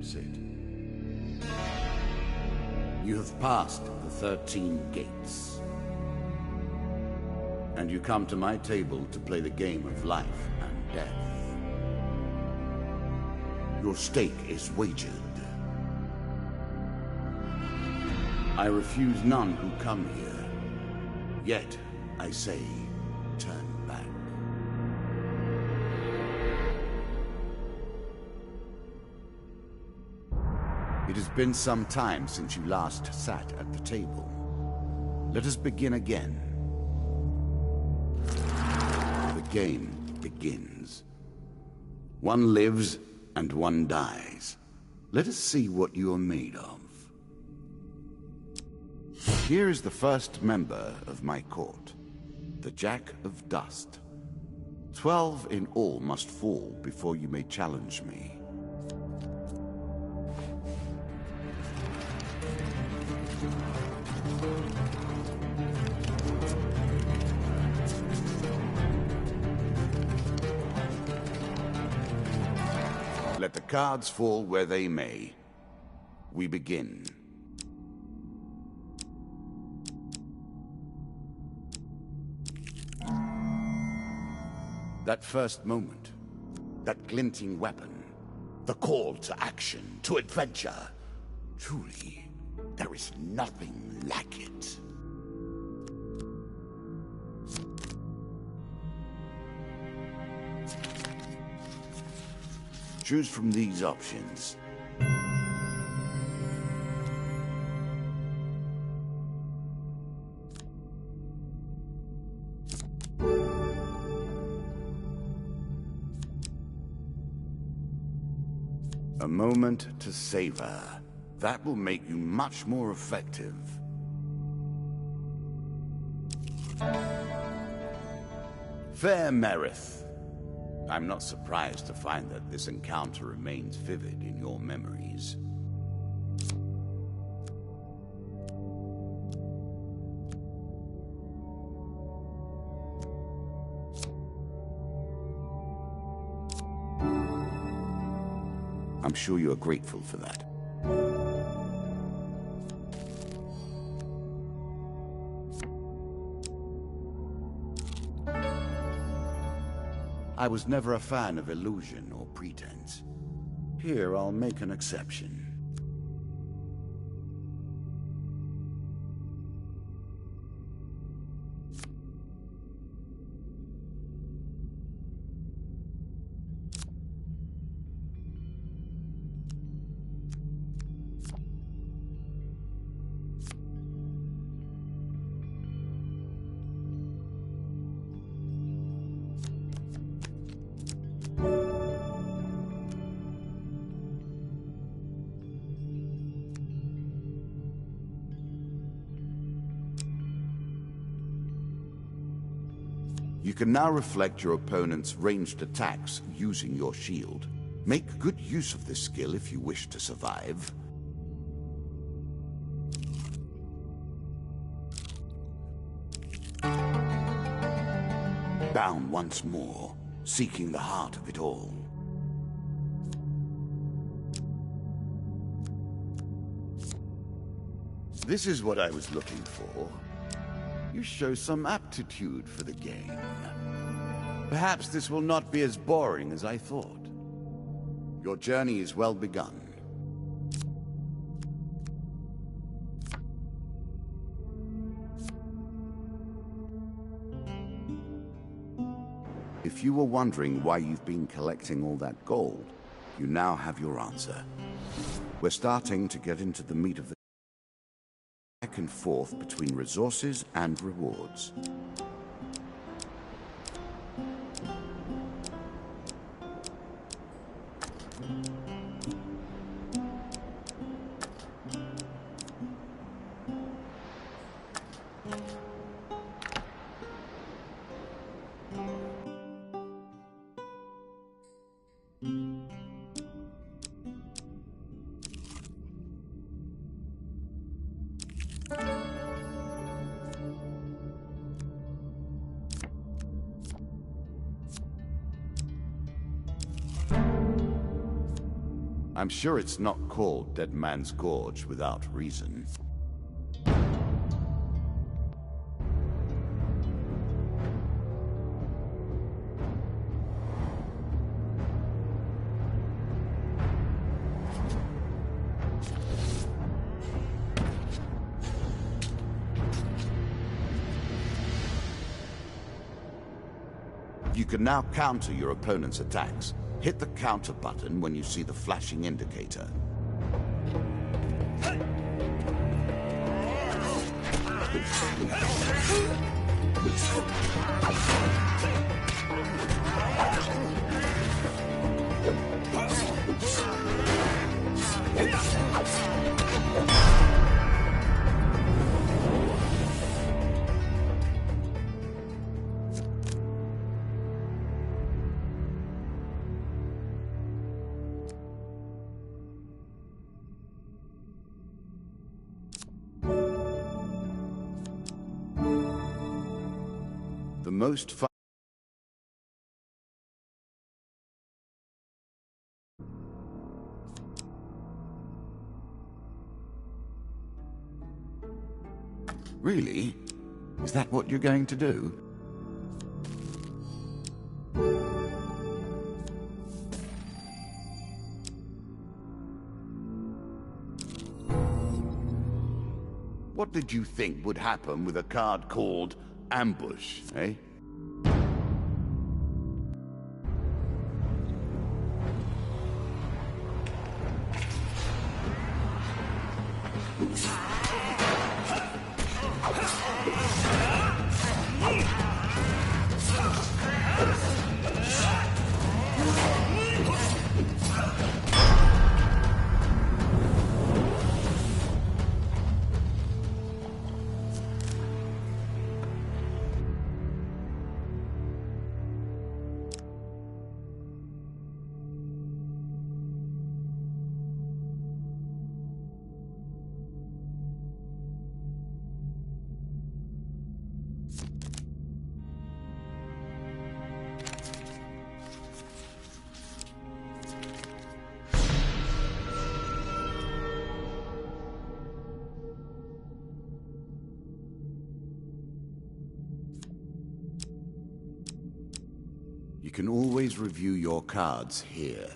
Sit. You have passed the 13 gates. And you come to my table to play the game of life and death. Your stake is wagered. I refuse none who come here. Yet, I say, turn back. It has been some time since you last sat at the table. Let us begin again. The game begins. One lives and one dies. Let us see what you are made of. Here is the first member of my court, the Jack of Dust. 12 in all must fall before you may challenge me. Let the cards fall where they may. We begin. That first moment, that glinting weapon, the call to action, to adventure. Truly, there is nothing like it. Choose from these options. A moment to savor. That will make you much more effective. Fair Merith. I'm not surprised to find that this encounter remains vivid in your memories. I'm sure you are grateful for that. I was never a fan of illusion or pretense. Here, I'll make an exception. You can now reflect your opponent's ranged attacks using your shield. Make good use of this skill if you wish to survive. Bound once more, seeking the heart of it all. This is what I was looking for. You show some aptitude for the game. Perhaps this will not be as boring as I thought. Your journey is well begun. If you were wondering why you've been collecting all that gold, you now have your answer. We're starting to get into the meat of the back and forth between resources and rewards. I'm sure it's not called Dead Man's Gorge without reason. You can now counter your opponent's attacks. Hit the counter button when you see the flashing indicator. The most fun. Really? Is that what you're going to do? What did you think would happen with a card called Ambush, eh? You can always review your cards here.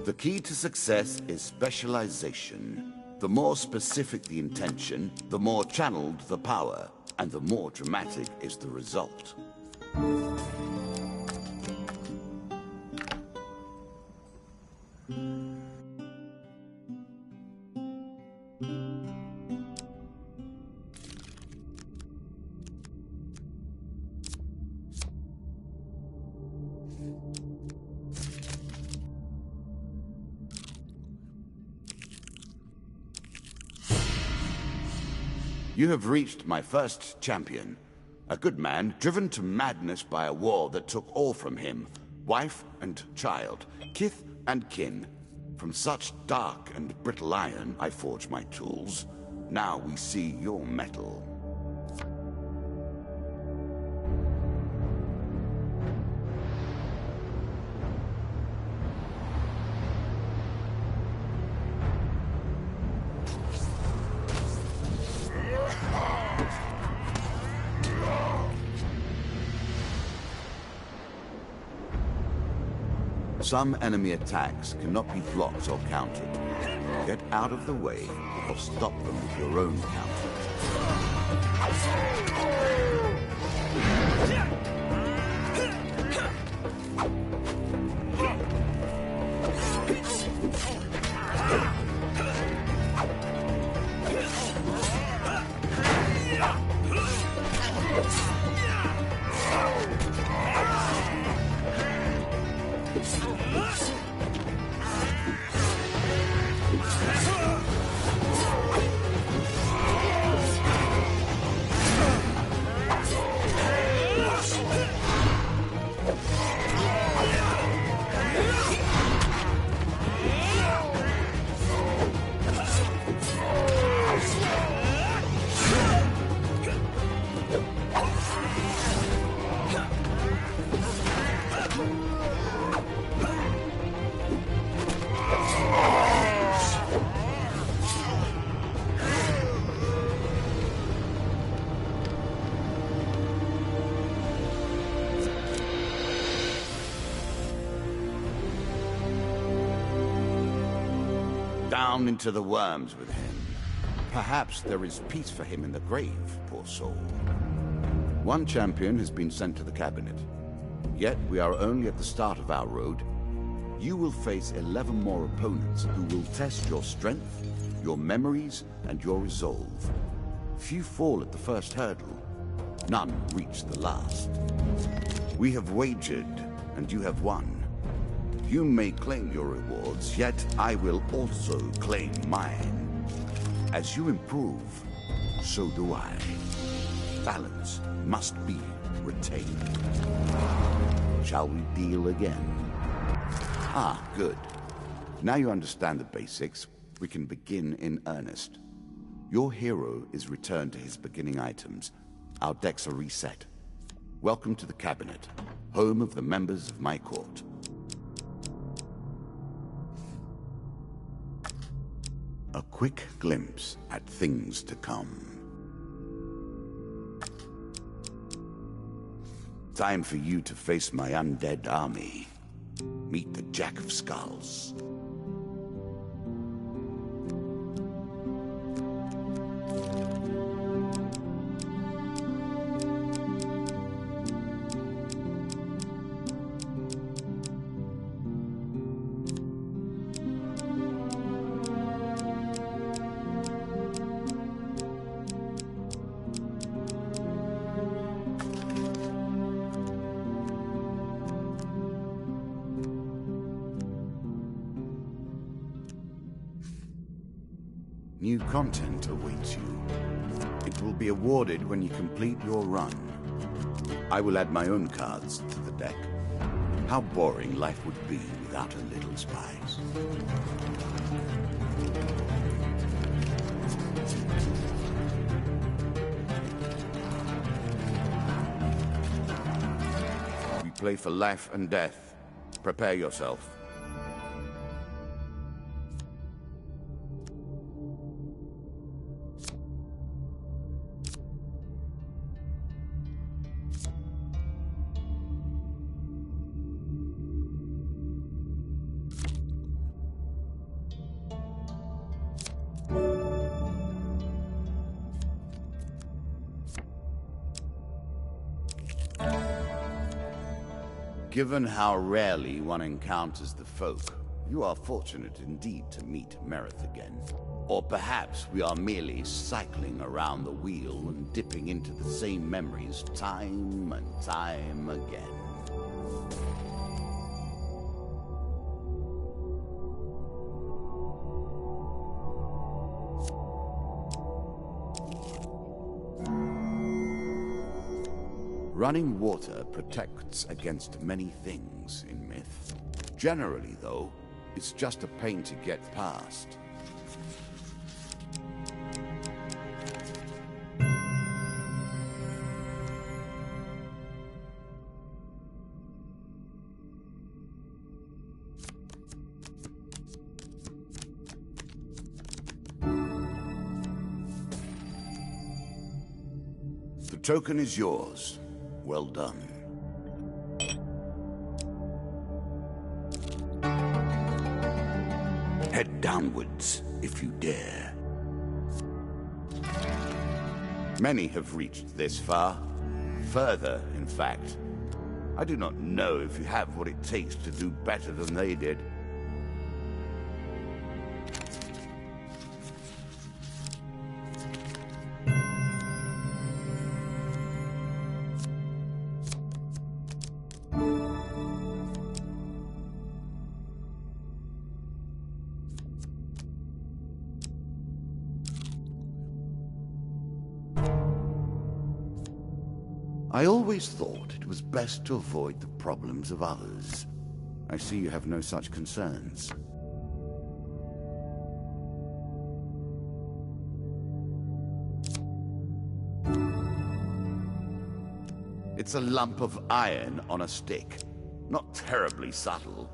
The key to success is specialization. The more specific the intention, the more channeled the power, and the more dramatic is the result. You have reached my first champion. A good man driven to madness by a war that took all from him. Wife and child, kith and kin. From such dark and brittle iron I forge my tools. Now we see your metal. Some enemy attacks cannot be blocked or countered. Get out of the way, or stop them with your own counter. Down into the worms with him. Perhaps there is peace for him in the grave, poor soul. One champion has been sent to the cabinet. Yet we are only at the start of our road. You will face 11 more opponents who will test your strength, your memories, and your resolve. Few fall at the first hurdle. None reach the last. We have wagered, and you have won. You may claim your rewards, yet I will also claim mine. As you improve, so do I. Balance must be retained. Shall we deal again? Ah, good. Now you understand the basics, we can begin in earnest. Your hero is returned to his beginning items. Our decks are reset. Welcome to the cabinet, home of the members of my court. A quick glimpse at things to come. Time for you to face my undead army. Meet the Jack of Skulls. New content awaits you. It will be awarded when you complete your run. I will add my own cards to the deck. How boring life would be without a little spice. We play for life and death. Prepare yourself. Given how rarely one encounters the folk, you are fortunate indeed to meet Merith again. Or perhaps we are merely cycling around the wheel and dipping into the same memories time and time again. Running water protects against many things in myth. Generally, though, it's just a pain to get past. The token is yours. Well done. Head down downwards if you dare. Many have reached this far. Further, in fact. I do not know if you have what it takes to do better than they did. I always thought it was best to avoid the problems of others. I see you have no such concerns. It's a lump of iron on a stick. Not terribly subtle.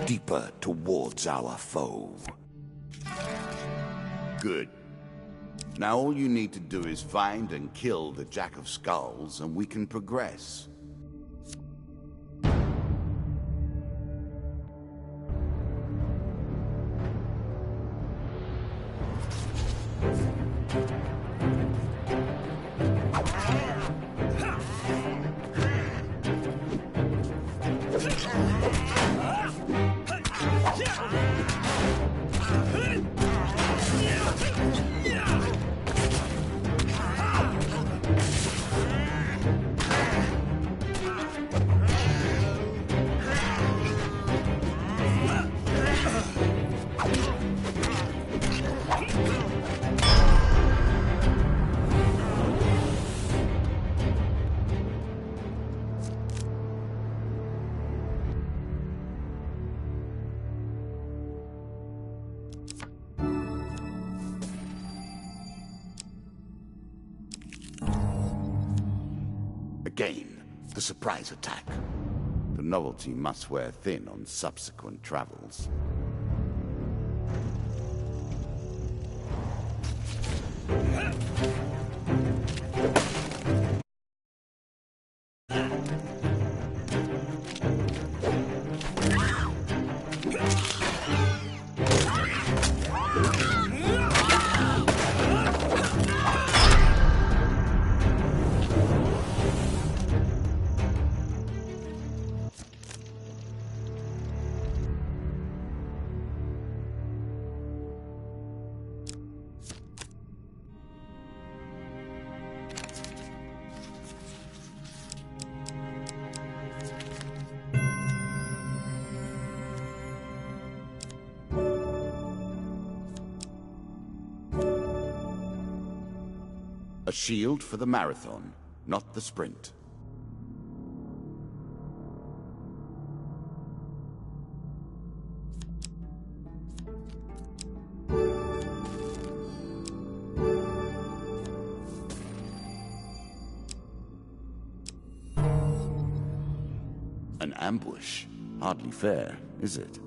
Deeper towards our foe. Good. Now all you need to do is find and kill the Jack of Skulls, and we can progress. Again, the surprise attack. The novelty must wear thin on subsequent travels. A shield for the marathon, not the sprint. An ambush. Hardly fair, is it?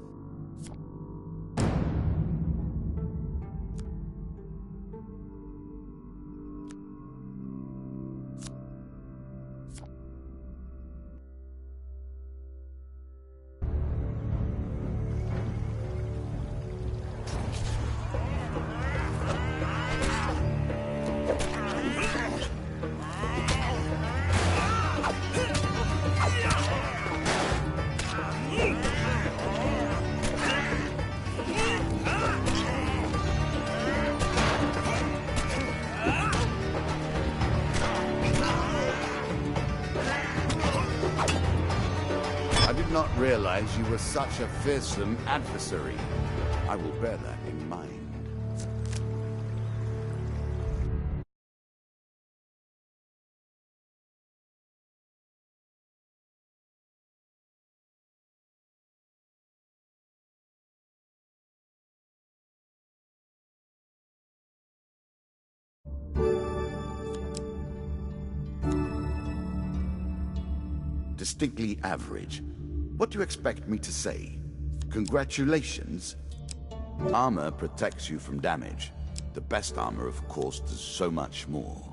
I did not realize you were such a fearsome adversary. I will bear that in mind. Distinctly average. What do you expect me to say? Congratulations? Armor protects you from damage. The best armor, of course, does so much more.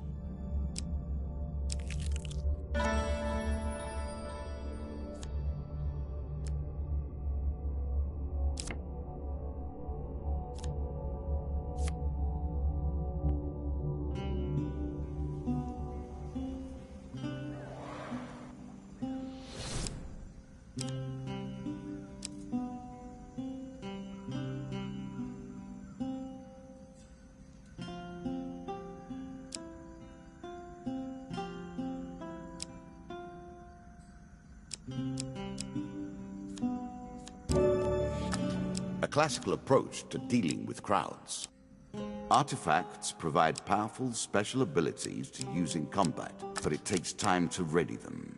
A classical approach to dealing with crowds. Artifacts provide powerful special abilities to use in combat, but it takes time to ready them.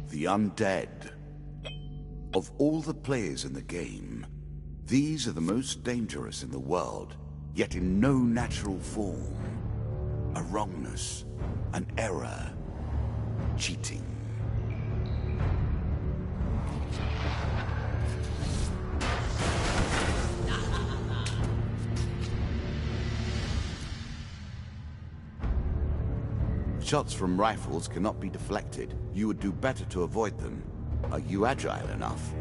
The undead. Of all the players in the game, these are the most dangerous in the world, yet in no natural form. A wrongness, an error, cheating. Shots from rifles cannot be deflected. You would do better to avoid them. Are you agile enough?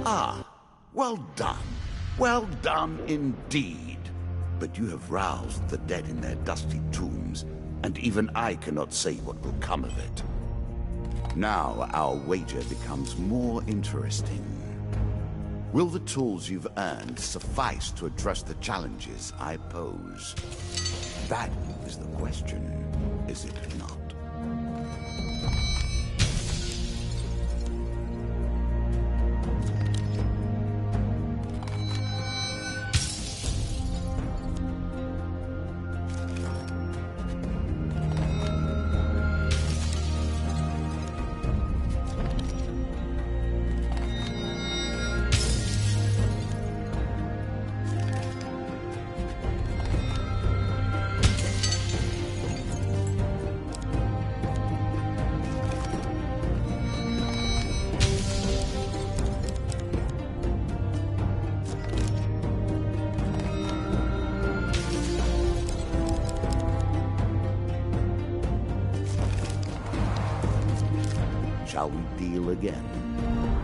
Ah, well done. Well done indeed. But you have roused the dead in their dusty tombs, and even I cannot say what will come of it. Now our wager becomes more interesting. Will the tools you've earned suffice to address the challenges I pose? That is the question, is it not? Shall we deal again?